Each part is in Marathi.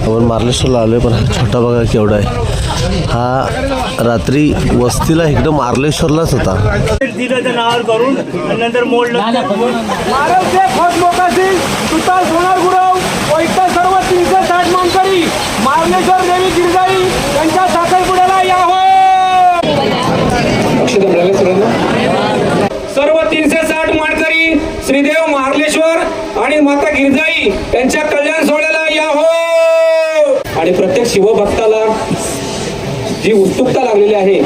आपण मार्लेश्वरला आलोय, पण हा छोटा बघा केवढा आहे. हा रात्री वस्तीला इकडं मार्लेश्वरलाच होता. दिलं नावावर करून नंतर मोडलं. सर्व 360 मानकरी मार्लेश्वर देवी गिरजाई यांच्या साखरपुड्याला या हो. सर्व 360 मानकरी श्रीदेव मार्लेश्वर आणि माता गिरजाई यांच्या कल्याण सोहळ्याला या हो. आणि प्रत्येक शिवभक्ताला जी उत्सुकता लागलेली आहे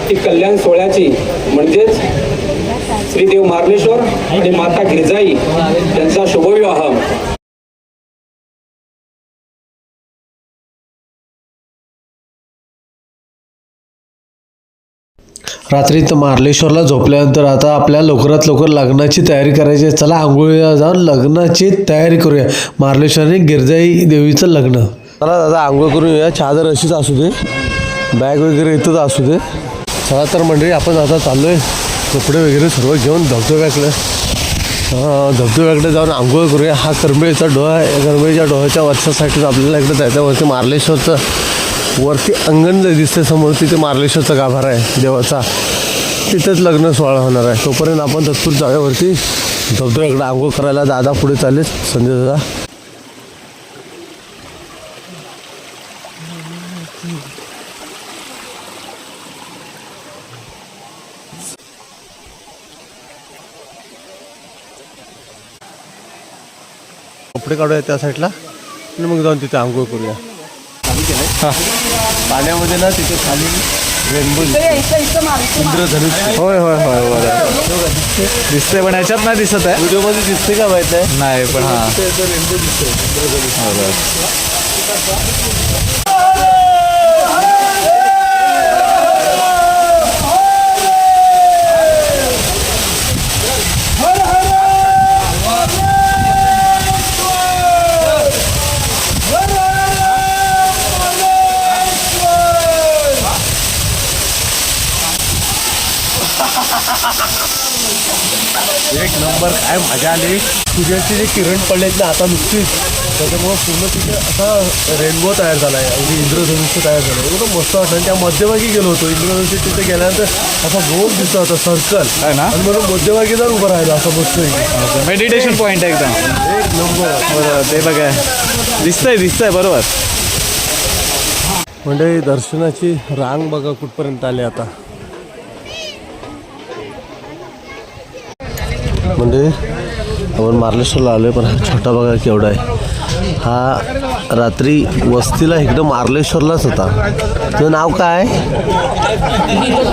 ती कल्याण सोहळ्याची, म्हणजेच श्रीदेव मार्लेश्वर आणि माता गिरजाई यांचा शुभविवाह. रात्री तर मार्लेश्वरला झोपल्यानंतर आता आपल्या लवकरात लवकर लग्नाची तयारी करायची आहे. चला आंघोळीला जाऊन लग्नाची तयारी करूया. मार्लेश्वर आणि गिरजाई देवीचं लग्न. चला दादा आंघोळ करून येऊया. चादर अशीच असू दे, बॅग वगैरे इथंच असू दे. चला तर मंडळी आपण आता चाललो आहे कपडे वगैरे सर्व घेऊन धबधब्याकडे जाऊन आंघोळ करूया. हा करंबेळीचा डोहा आहे. करंबेळीच्या डोहाच्या वरच्या साईडला आपल्याला इकडे जायचं. वरती मार्लेश्वरचं वरती अंगण जे दिसते समोर, तिथे मार्लेश्वरचा गाभारा आहे देवाचा. तिथेच लग्न सोहळा होणार आहे. तोपर्यंत आपण तत्पूर्वी जागेवरती धबधब्याकडे आंघोळ करायला. दादा पुढे चालले, संजय दादा. कपडे काढूया त्या साईडला आणि मग जाऊन तिथे आंघोळ करूया. हां, पाण्यामध्ये ना तिथे खाली रेनबो इंद्रधनुष्य. होय होय होय बरं दिसते, पण ह्याच्यात नाही दिसत आहे. व्हिडिओमध्ये दिसते का माहीत आहे? नाही, पण हां रेनबो दिसते इंद्रधनुष्य. एक नंबर, काय मजा आली. सूर्याचे जे किरण पडलेत ना आता नुकतीच, त्याच्यामुळं पूर्ण तिथे असा रेनबो तयार झाला आहे. अगदी इंद्रधनुष्य तयार झालं आहे. एकदम मस्त वाटलं. त्या मध्यभागी गेलो होतो. इंद्रधनुष्य तिथे गेल्यानंतर असा गोल दिसत होता, सर्कल आहे ना. आणि म्हणून मध्यभागी जाऊन उभं राहिलं असं मस्त. मेडिटेशन पॉईंट आहे एकदम एक नंबर. बरोबर, ते बघा दिसतंय बरोबर. म्हणजे दर्शनाची रांग बघा कुठपर्यंत आली आता. म्हणजे आपण मार्लेश्वरला आलो आहे, पण हा छोटा बघा केवढा आहे. हा रात्री वस्तीला इकडं मार्लेश्वरलाच होता. तुझं नाव काय?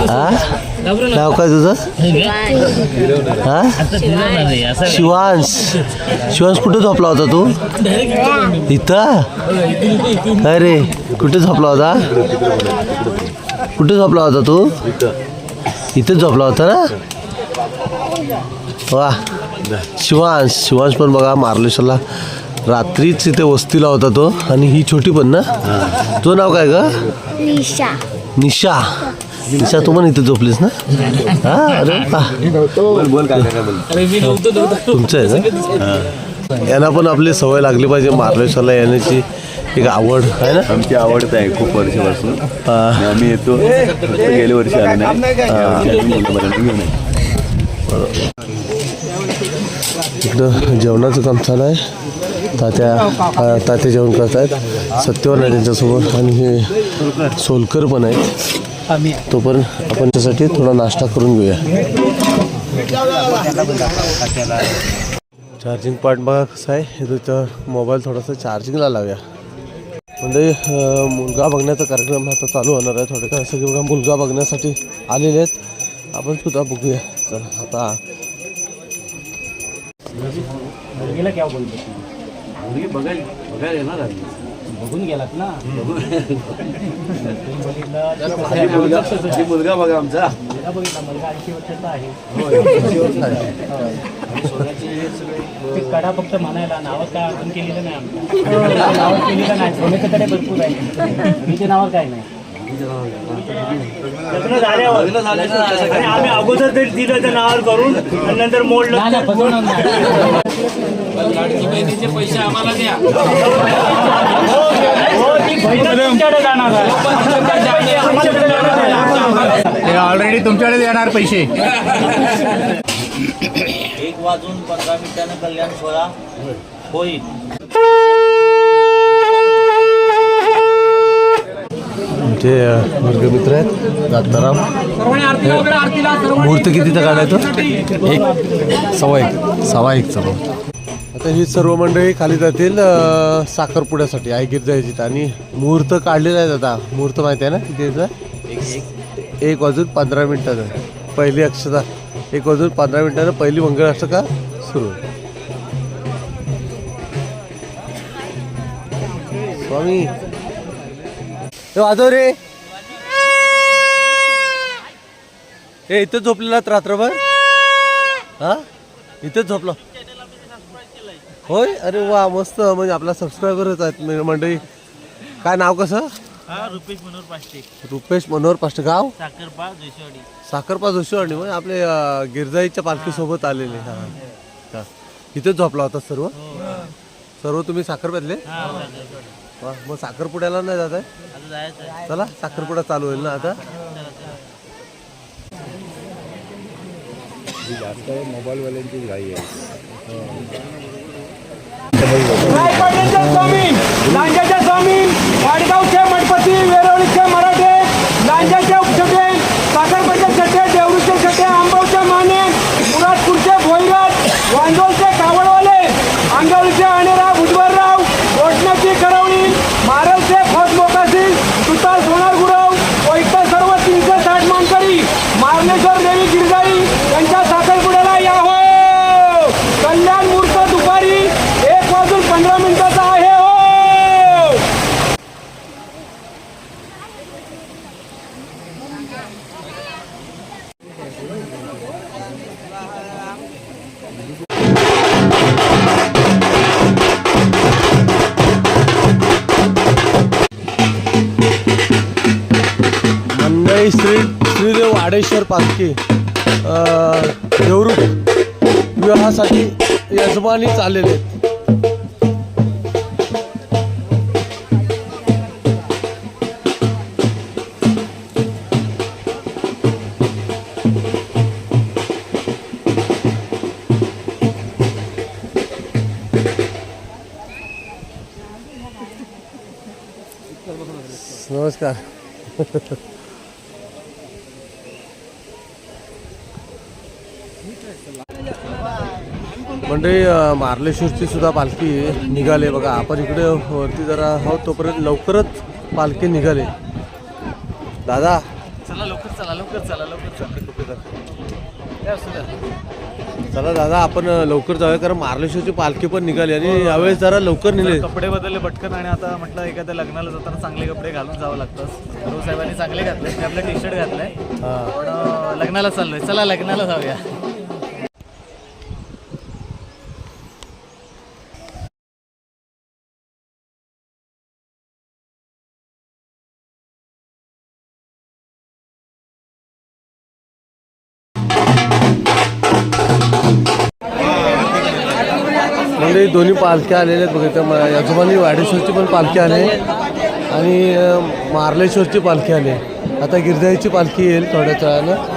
हा, नाव काय तुझं? हा, शिवांश. शिवांश कुठे झोपला होता तू? इथं? अरे कुठे झोपला होता? कुठे झोपला होता तू? इथेच झोपला होता ना. वा, शिवांश पण बघा मार्लेश्वरला रात्रीच इथे वस्तीला होता तो. आणि ही छोटी पण ना. तुझं नाव काय ग? निशा. निशा, तू पण इथे झोपलीस ना. हा, अरे तुमचं आहे ना. यांना पण आपली सवय लागली पाहिजे मार्लेश्वरला येण्याची. एक आवड आहे ना. आमची आवडत आहे खूप वर्षापासून. आम्ही येतो. गेल्या वर्षी आलो नाही. इकडं जेवणाचं काम चालू आहे. तात्या जेवण करत आहेत. सत्यवान आहे त्यांच्यासोबत आणि हे सोलकर पण आहेत. तो पण आपण त्यासाठी थोडा नाश्ता करून घेऊया. चार्जिंग पॉईंट बघा कसं आहे. तिथं मोबाईल थोडासा चार्जिंगला लावूया. म्हणजे मुलगा बघण्याचा कार्यक्रम आता चालू होणार आहे. थोडे काय सगळे बघा मुलगा बघण्यासाठी आलेले आहेत. आपण सुद्धा बघूया. चला आता बघून गेलात ना. मुलगा बघा आमचा. मुलगा 80 वर्षाचा आहे. कडा फक्त म्हणायला नावं काय अजून केलेलं नाही. आमच्या नावं केलेलं नाही. सोन्याच्याकडे भरपूर आहे. मीच्या नावावर काय नाही. लग्न झाल्यावर आणि आम्ही अगोदर तरी दिलं त्या नावावर करून आणि नंतर मोडलं. लाडकी बहिणीचे पैसे आम्हाला द्या. तुमच्याकडे जाणार आहे. ऑलरेडी तुमच्याकडे येणार पैसे. 1:15 कल्याण सोहळा होईल. आमचे वर्गमित्र आहेत दत्ताराम. मुहूर्त कितीचा काढायचं? 1:15 आता ही सर्व मंडळी खाली जातील साखरपुड्यासाठी आई गिरजायची. आणि मुहूर्त काढलेला आहे आता. मुहूर्त माहिती आहे ना किती? 1:15 पहिली अक्षता. 1:15 पहिली मंगळाष्टका सुरू. स्वामी हे वाजव रे. हे इथं झोपलेलात रात्रभर? हा इथंच झोपलो होय. अरे वा मस्त. म्हणजे आपला सबस्क्रायबरच आहेत मंडळी. काय नाव कसं? रुपेश मनोहर पाष्टे. रुपेश मनोहर पाष्टे. गाव साखरपा जोशीवाडी. साखरपा जोशीवाडी. म्हणजे आपले गिरजाईच्या पालखीसोबत आलेले. हा इथेच झोपला होता सर्व? सर्व तुम्ही साखरप्यातले? वा मग साखरपुड्याला नाही जात आहे? चला साखरपुडा चालू होईल ना आता. मोबाईलवाल्यांची घाई आहे. रायपाड्याचे स्वामी, लांजाचे स्वामी, वाडगावचे मठपती, वेरवळीचे मराठे, लांजाचे उपछटे, साखरपचे छटे, देवरूचे छटे, आंबवचे माने, मुरादपूरचे भोईराज, वांजोलचे कावडवाले, अंगावलीचे अणेरा बुधवारराव, गोठण्याची करवळी, मारलचे फौज मोकासी, सुतार सोनार गुरव, वैद्य सर्व 360 मानकरी, मार्लेश्वर देवी गिरजाई यांच्या साखरपुड्याला या हो. कल्याण मुहूर्त दुपारी 1:15 आहे हो. मंडई श्रीदेव वाडेश्वर पालखी देवरूख विवाहासाठी यजमानी चाललेले आहेत. नमस्कार. मंडळी मार्लेश्वरची सुद्धा पालखी निघाले बघा. आपण इकडे वरती जरा आहोत तोपर्यंत लवकरच पालखी निघाले. दादा चला लवकर चला लवकर चला लवकर चला दादा आपण लवकर जाऊया कारण मार्लेश्वरची पालखी पण निघाली आणि यावेळेस जरा लवकर निघाले. कपडे बदलले पटकन. आणि आता म्हटलं एखाद्या लग्नाला जाताना चांगले कपडे घालून जावं लागतं. गुरु साहेबांनी चांगले घातले. मी आपलं टी शर्ट घातलंय. पण लग्नाला चाललोय. चला लग्नाला जाऊया. म्हणजे दोन्ही पालख्या आलेल्या आहेत बघा. त्या यजमानी वाडेश्वरची पण पालखी आली आणि मार्लेश्वरची पालखी आली. आता गिरजाईची पालखी येईल थोड्याच वेळानं.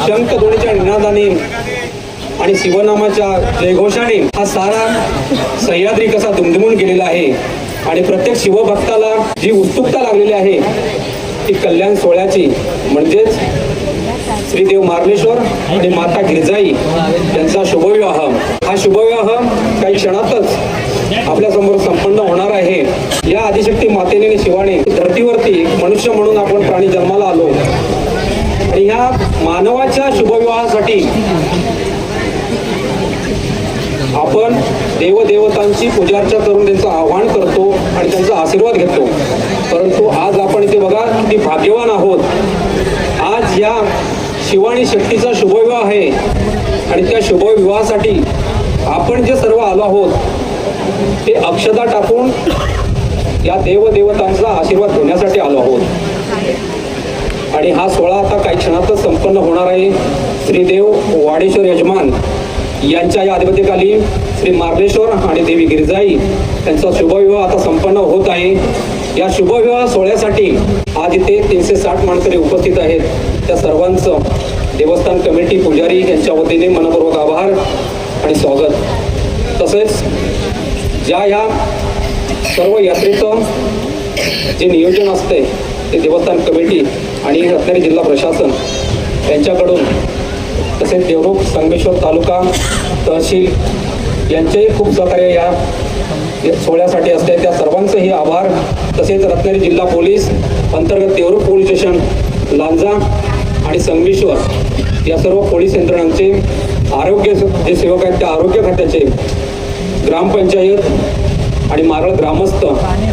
शंखध्वनीच्या निनादाने आणि शिवनामाच्या जयघोषाने हा सारा सह्याद्री कसा दुमदुमून गेलेला आहे. आणि प्रत्येक शिवभक्ताला जी उत्सुकता लागलेली आहे ती कल्याण सोहळ्याची म्हणजेच श्रीदेव मार्लेश्वर आणि माता गिरजाई यांचा शुभविवाह. हा शुभविवाह काही क्षणातच आपल्या समोर संपन्न होणार आहे. या आदिशक्ती मातेने शिवाने धर्तीवरती मनुष्य म्हणून आपण प्राणी जन्माला आलो आणि ह्या मानवाच्या शुभविवाहासाठी आपण देवदेवतांची पूजार्चा करून त्यांचं आवाहन करतो आणि त्यांचा आशीर्वाद घेतो. आणि बघा किती भाग्यवान आहोत. आज या शिव आणि शक्तीचा शुभविवाह आहे आणि त्या शुभविवाहासाठी आपण जे सर्व आलो आहोत ते अक्षता टाकून या देवदेवतांचा आशीर्वाद घेण्यासाठी आलो आहोत. आणि हा सोहळा आता काही क्षणातच संपन्न होणार आहे. श्रीदेव वाडेश्वर यजमान यांच्या या अधिपतीखाली श्री मार्लेश्वर आणि देवी गिरजाई यांचा शुभविवाह आता संपन्न होत आहे. या शुभविवाह सोहळ्यासाठी आज इथे 360 मानकरी उपस्थित आहेत. त्या सर्वांचं देवस्थान कमिटी पुजारी यांच्या वतीने मनपूर्वक आभार आणि स्वागत. तसेच ज्या या सर्व यात्रेचं जे नियोजन असते ते देवस्थान कमिटी आणि रत्नागिरी जिल्हा प्रशासन यांच्याकडून, तसेच देवरुख संगमेश्वर तालुका तहसील यांचेही खूप सहकार्य या सोहळ्यासाठी असते. त्या सर्वांचेही आभार. तसेच रत्नागिरी जिल्हा पोलीस अंतर्गत देवरुख पोलीस स्टेशन, लांजा आणि संगमेश्वर या सर्व पोलीस यंत्रणांचे, आरोग्य जे सेवक आहेत त्या आरोग्य खात्याचे, ग्रामपंचायत आणि मारळ ग्रामस्थ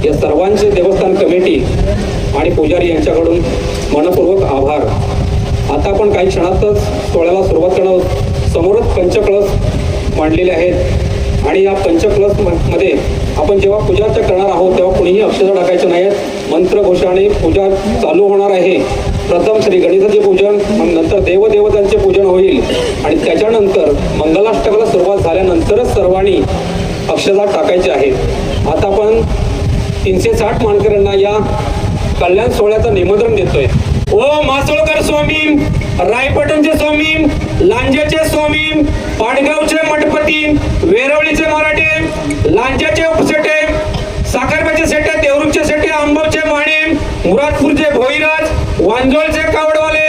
या सर्वांचे देवस्थान कमिटी आणि पुजारी यांच्याकडून मनपूर्वक आभार. आता आपण काही क्षणातच सोहळ्याला सुरुवात करणार. समोरच पंचकळस मांडलेले आहेत आणि या पंचकळस मध्ये आपण जेव्हा पूजार्चा करणार आहोत तेव्हा कुणीही अक्षता टाकायचं नाहीत. मंत्रघोषाने पूजा चालू होणार आहे. प्रथम श्री गणेशाचे पूजन, मग नंतर देवदेवतांचे पूजन होईल आणि त्याच्यानंतर मंगलाष्टकाला सुरुवात झाल्यानंतरच सर्वांनी अक्षता टाकायचे आहेत. आता आपण 360 मानकऱ्यांना या कल्याण सोहळ्याचं निमंत्रण देतोय. ओ मासोळकर स्वामी, रायपटनचे स्वामी, लांजेचे स्वामी, पाडगावचे मठपती, वेरवळीचे मराठे, लांजाचे उपसेटे, साखरप्याचे सेटे, देवरुखचे सेटे, आंबवचे माणे, मुरादपूरचे भोईराज, वांजोळचे कावडवाले,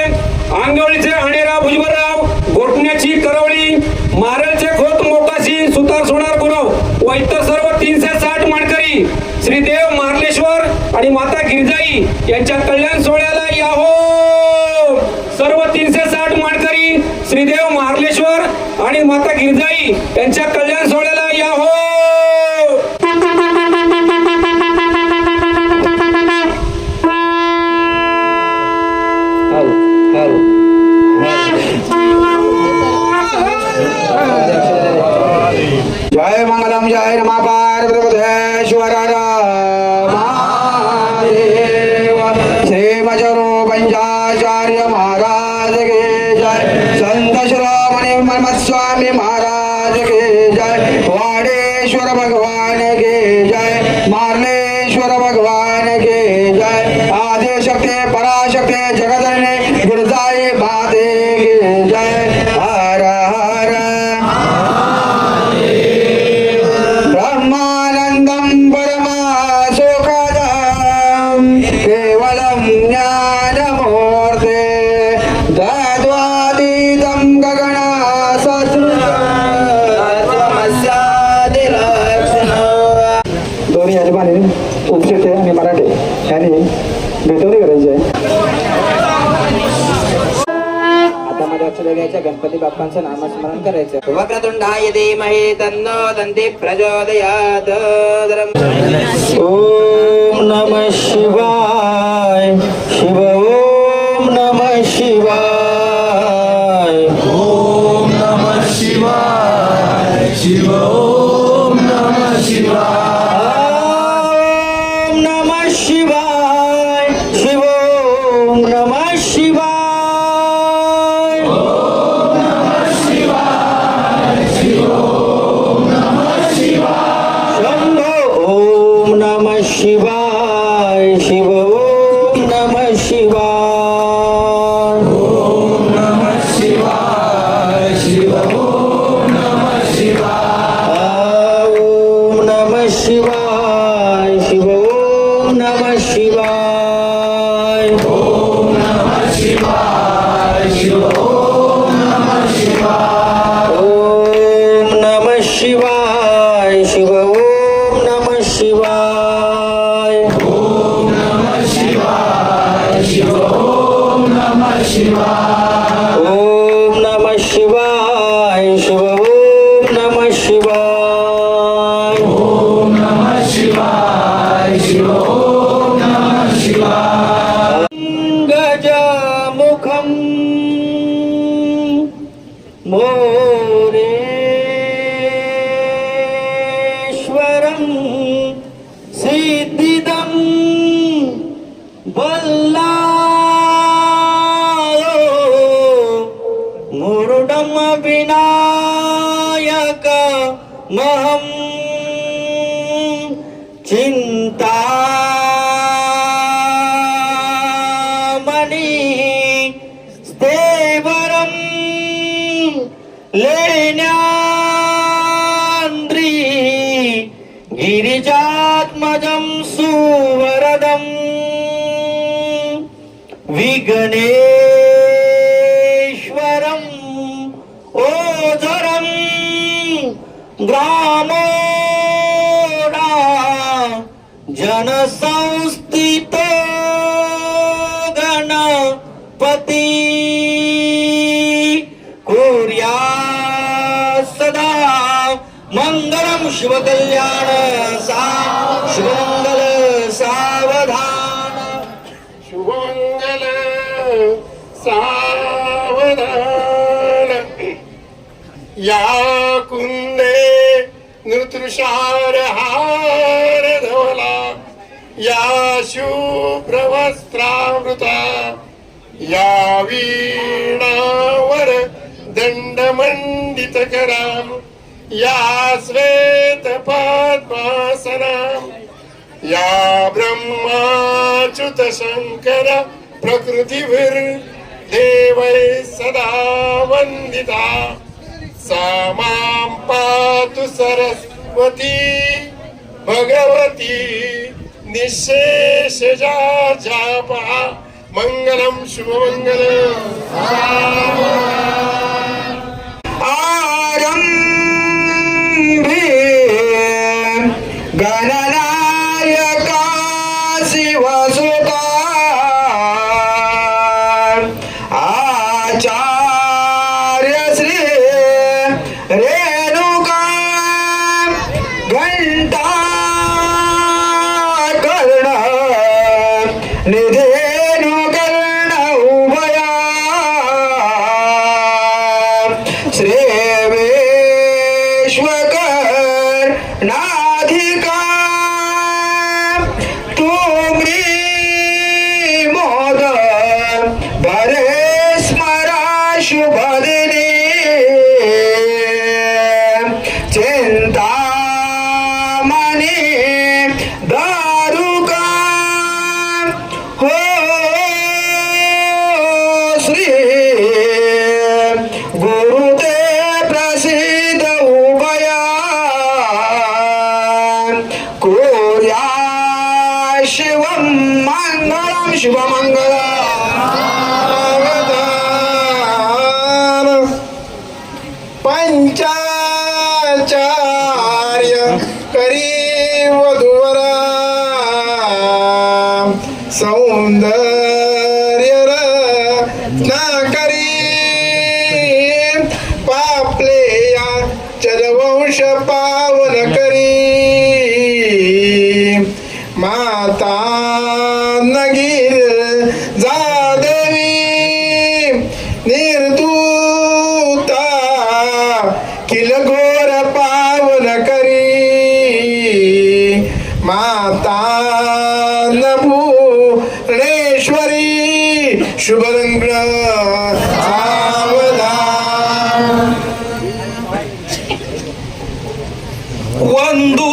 आंगवळीचे हणेराव भुजबळराव, गोठण्याची करवळी, मारळचे खोत मोकाशी, सुतार सोनार गुरव व इतर सर्व 360 मानकरी श्रीदेव मार्लेश्वर आणि माता गिरजाई यांच्या कल्याण सोहळ्याला या हो. सर्व 360 मानकरी श्रीदेव मार्लेश्वर आणि माता गिरजाई यांच्या कल्याण सोहळ्याला या हो. जय मंगलम जय रमा पार्वतीश्वर महादेव. श्री मजरो पंचाचार्य महाराज के जय. संत शिरोमणी मन्मथस्वामी महाराज के जय. वाडेश्वर भगवान के जय. मार्लेश्वर भगवान के जय. आदिशक्ति पराशक्ति जगदरणी गिरजाई माते के जय. हर हर ब्रह्मानंदं परमा सुखदं केवलं ज्ञानमूर्ते तद्वातीतं दोन्ही यजमानी उपशेटे आणि मराठे यांनी भेटवणी करायची आहे. आता माझ्या लक्ष द्यायच्या गणपती बाप्पांचं नामस्मरण करायचं. वक्रतुंडाय धीमहि तन्नो दन्ती प्रचोदयात्. ओम नमः शिवाय. शिव ओम नमः शिवाय. ओम नमः शिवाय. शिव ओम नमः शिवाय. ओम नमः शिवाय. शिव ओम नमः शिवाय. शिवाय. शिव ओम नमः शिवाय. ओम नमः शिवाय. शिव ओम नमः शिवाय. ओम नमः शिवाय. शिव ओम नमः शिवाय. ओम नमः शिवाय. शिव ओम नमः शिवाय. ओम नमः शिवाय. शिव ओम नमः शिवाय. ओम नमः शिवाय. शिव ओम नमः शिवाय. ओम नमः शिवाय. शिव ओम नमः शिवाय. महं चिन्तामणि स्थेवरं लेण्यान्द्रि गिरिजात्मजं सुवरदं विघ्नेश्वरम् ओझरं ग्रामोडा जनसंस्थितो गणपती कुर्या सदा मंगलम शिवकल्याण शुभमंगल सावधान शुभमंगल सावधान या कुंदे नृतृषार हार धवला या शुभ्रवस्त्रावृता या वीणावर दंडमंडित कराम या श्वेत पद्मासनाम या ब्रह्माच्युत शंकर प्रकृतिभिर देवै सदा वंदिता सा मां पातु सरस्वती भगवती निशेष जापा मंगलम शुभमंगलम आरंभे गणनायका शिवसुता आचार्य श्री रेणुका घंटा कर्ण निधेनु कर्ण उभया श्री विश्वकर नाधिका तुमरी मोद भरे स्मरा शुभदिनी चिंतामणि दारुका हो श्री गुरुते प्रसिद्ध उभया कुर्या शिवं मंगलम शुभमंगल पंचाचार्य करी वधुवरा सौंदर्य रत्ना करी पापलेया चरवंश पावन करी माता नगीर जादेवी निर्दूता किल घोर पावन करी माता नभुवनेश्वरी शुभरंग सावधान वंदू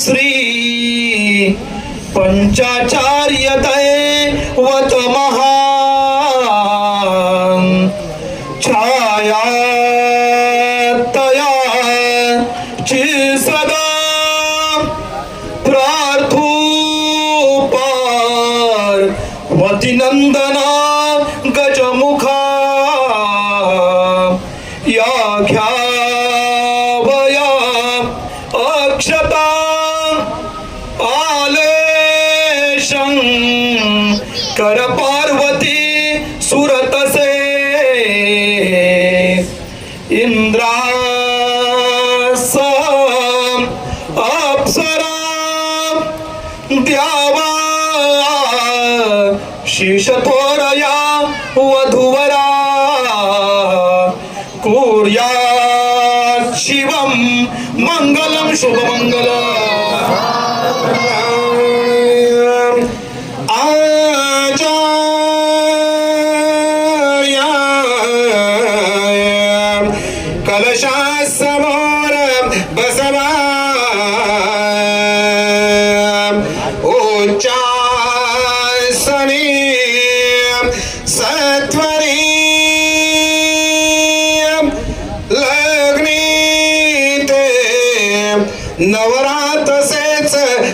श्री पंचाचार्य दैवत महान छाया तया ची सदा प्रार्थूपार वतिनंदना गजमुखा या घ्यावया अक्षता आलेशं कर पार्वती सुरतसे इंद्रासं अप्सरा द्यावा शीशथोरया वधुवरा कुर्या शिवं मंगलम शुभमंगलम आचार्य कलशा समोर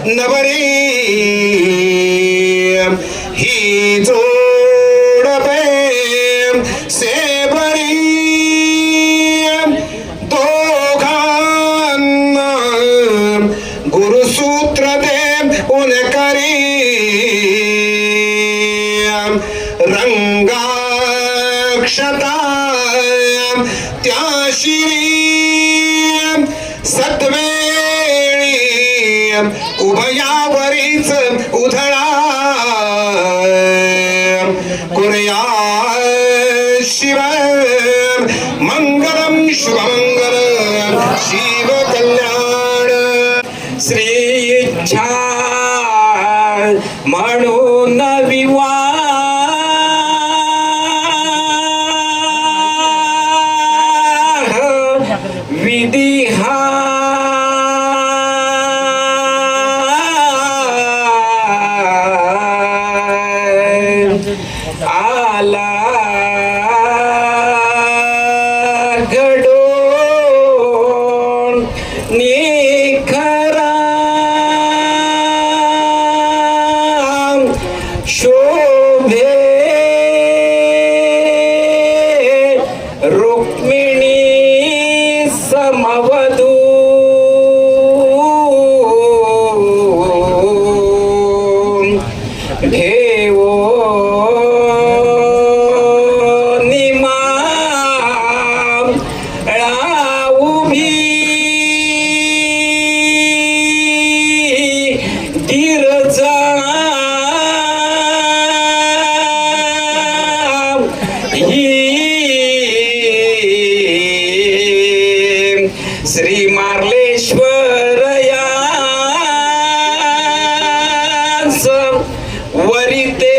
नवरी ही जोड प्रेम सेवरी दोघांना गुरुसूत्र दे उनकरी रंगाक्षता त्या शिरी सत्वेळी उभयावरीच उधळा कुर्या शिव मंगलम शुभमंगल शिव कल्याण श्री इच्छा म्हणून विधी हा आला घडून निखरा शोभे रुक्मिणी समवधू घेवो उभी गिरजा श्री मार्लेश्वर यांस वरिते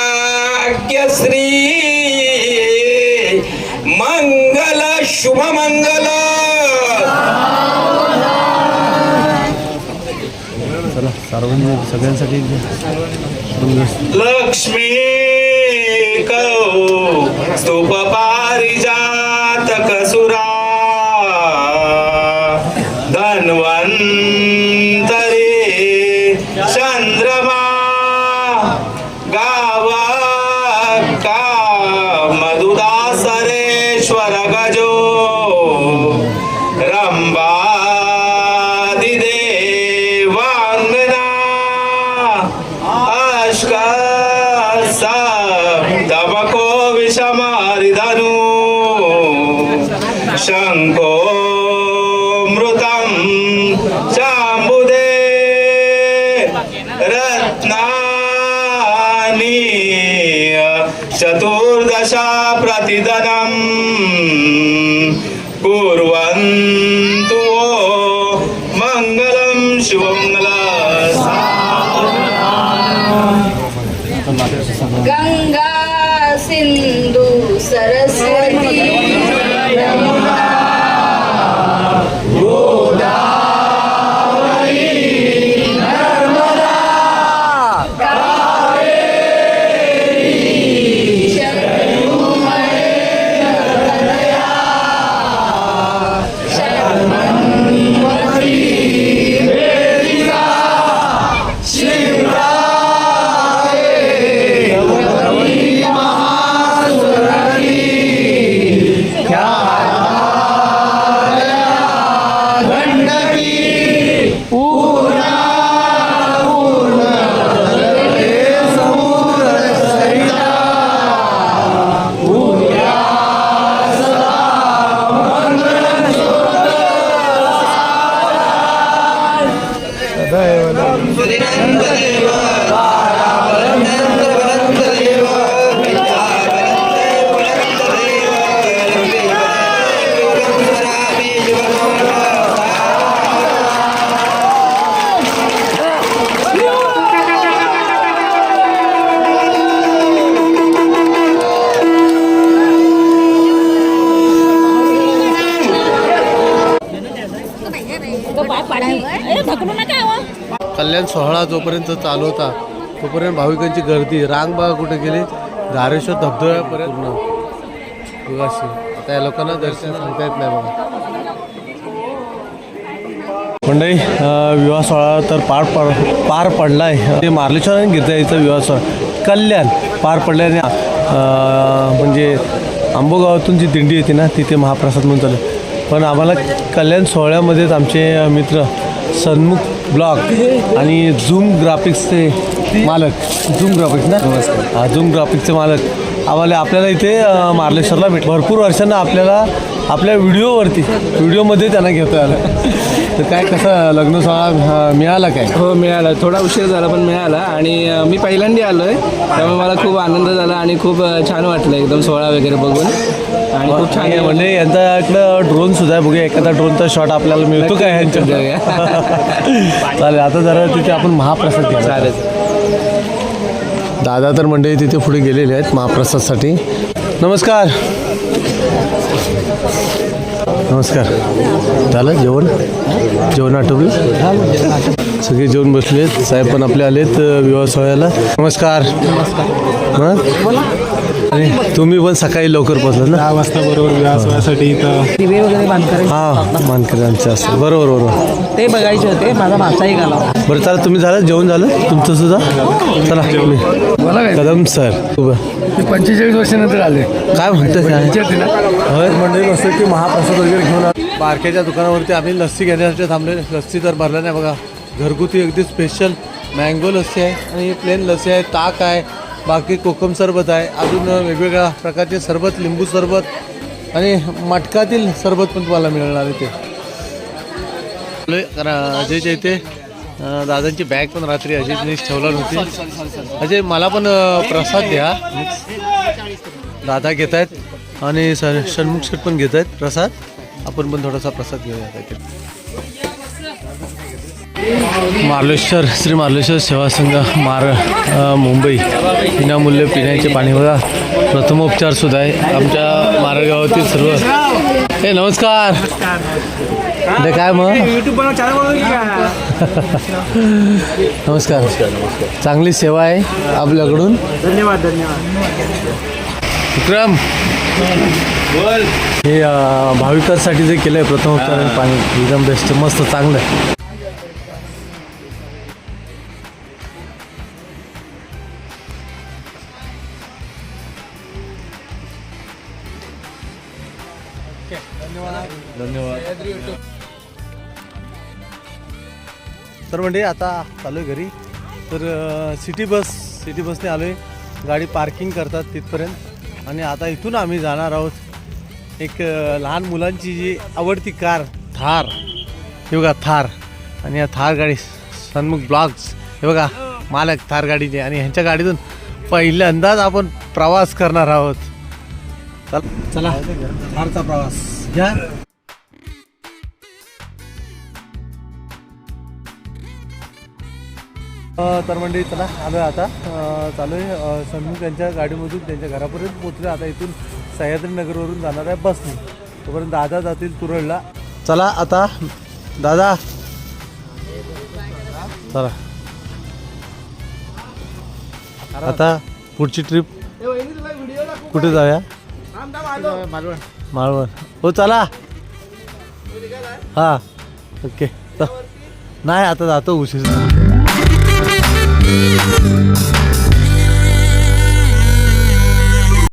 सौभाग्यश्री मंगल शुभमंगल सगळ्यांसाठी लक्ष्मी कौ स्तूप पारिजात कसुरा धन्वंतरी चंद्रमा गावा का मधुदासरेश्वर गजो रंबादिदेवांगना तमको विषमारिधनु शंको मृतं चाम्बुदे रत्नानि चतुर्दशा प्रतिदनं कुर्वन्तु मंगलं शुभमंगलं गंगा सिंधु सरस्वती यमुना गोदावरी नर्मदा कावेरी शरणमय तनया शरणमती वेदिका शिवरा कल्याण सोहळा जोपर्यंत चालू होता तोपर्यंत भाविकांची गर्दी रांग बघा कुठे गेली, धारेश्वर धबधब्यापर्यंत बघा आता या लोकांना दर्शन सांगता येत नाही बघा. मंडळी विवाह सोहळा तर पार पडला आहे. ते मार्लेश्वर आणि गिरजाईचा विवाह सोहळा कल्याण पार पडल्याने म्हणजे आंबोगावातून जी दिंडी येते ना तिथे महाप्रसाद म्हणून चालू. पण आम्हाला कल्याण सोहळ्यामध्येच आमचे मित्र सन्मुख ब्लॉग आणि झूम ग्राफिक्सचे मालक, झूम ग्राफिक्स ना, झूम ग्राफिक्सचे मालक आपल्याला इथे मार्लेश्वरला भेट. भरपूर वर्षांना आपल्याला आपल्या व्हिडिओमध्ये त्यांना घेता आलं. तर काय कसं लग्न सोहळा मिळाला काय? हो मिळाला, थोडा उशीर झाला पण मिळाला. आणि मी पहिल्यांदा आलो आहे त्यामुळे मला खूप आनंद झाला आणि खूप छान वाटलं एकदम सोहळा वगैरे बघून. आणि खूप छान आहे म्हणजे यांचा इकडं ड्रोनसुद्धा आहे, बघूया एखादा ड्रोनचा शॉट आपल्याला मिळतो काय ह्यांच्या. चालेल, आता जरा तिथे आपण महाप्रसाद घ्या. चालेल. दादा तर मंडळी तिथे पुढे गेलेले आहेत महाप्रसादसाठी. नमस्कार. नमस्कार. झालं जेवण आटोपलं? सगळे जेवण बसले आहेत. साहेब पण आपले आलेत विवाह सोहळ्याला. नमस्कार. हां, आणि तुम्ही पण सकाळी लवकर पोहोचलात ना? 10 वाजता बरोबर विवाह सोहळ्यासाठी इथं दिवे वगैरे बांधकर हां, मानकऱ्यांचे असतं. बरोबर ते बघायचे होते. माझा भाषाही घाला. बरं, चला तुम्ही झालं जेवण झालं तुमचं सुद्धा? चला तुम्ही कदम सर 45 वर्षानंतर आले. काय म्हणतं काय मंडळी मस्त की महाप्रसाद वगैरे घेऊन बारक्याच्या दुकानावरती आम्ही लस्सी घेण्यासाठी थांबले. लस्सी तर भरला नाही बघा. घरगुती अगदी स्पेशल मँगो लस्सी आहे आणि प्लेन लस्सी आहे, ताक आहे, बाकी कोकम सरबत आहे, अजून वेगवेगळ्या प्रकारचे सरबत, लिंबू सरबत आणि मटकातील सरबत पण तुम्हाला मिळणार आहे. ते अजयच्या इथे दादांची बॅग पण रात्री अजयनेच ठेवला नव्हती. अजय मला पण प्रसाद द्या. दादा घेत आहेत आणि सन्मुख शेठ पण घेत आहेत प्रसाद. आपण पण थोडासा प्रसाद घेऊया. मार्लेश्वर श्री मार्लेश्वर सेवा संघ मुंबई विनामूल्य पिण्याचे पाणी बघा. प्रथमोपचार सुद्धा आहे आमच्या मारेगावातील सर्व. नमस्कार. काय मग नमस्कार. चांगली सेवा आहे आपल्याकडून. धन्यवाद. विक्रम हे भाविकांसाठी जे केलं आहे प्रथमोपचार पाणी एकदम बेस्ट, मस्त, चांगलं आहे. धन्यवाद. तर म्हणजे आता चालू आहे घरी. तर सिटी बसने आलो आहे. गाडी पार्किंग करतात तिथपर्यंत आणि आता इथून आम्ही जाणार आहोत एक लहान मुलांची जी आवडती कार थार. हे बघा थार. आणि या थार गाडी सन्मुख ब्लॉग्स हे बघा मालक थार गाडीचे. आणि ह्यांच्या गाडीतून पहिल्यांदाच आपण प्रवास करणार आहोत. चला थारचा प्रवास घ्या. तर मंडळी चला आलो आहे आता. चालू आहे सन्मुख यांच्या गाडीमधून त्यांच्या घरापर्यंत पोचले. आता इथून सह्याद्रीनगरवरून जाणार आहे बसने. तोपर्यंत दादा जातील तुरळला. चला आता दादा चला आता पुढची ट्रिप कुठे जाऊया? मालवण. हो चला. हां ओके. नाही आता जातो उशीर.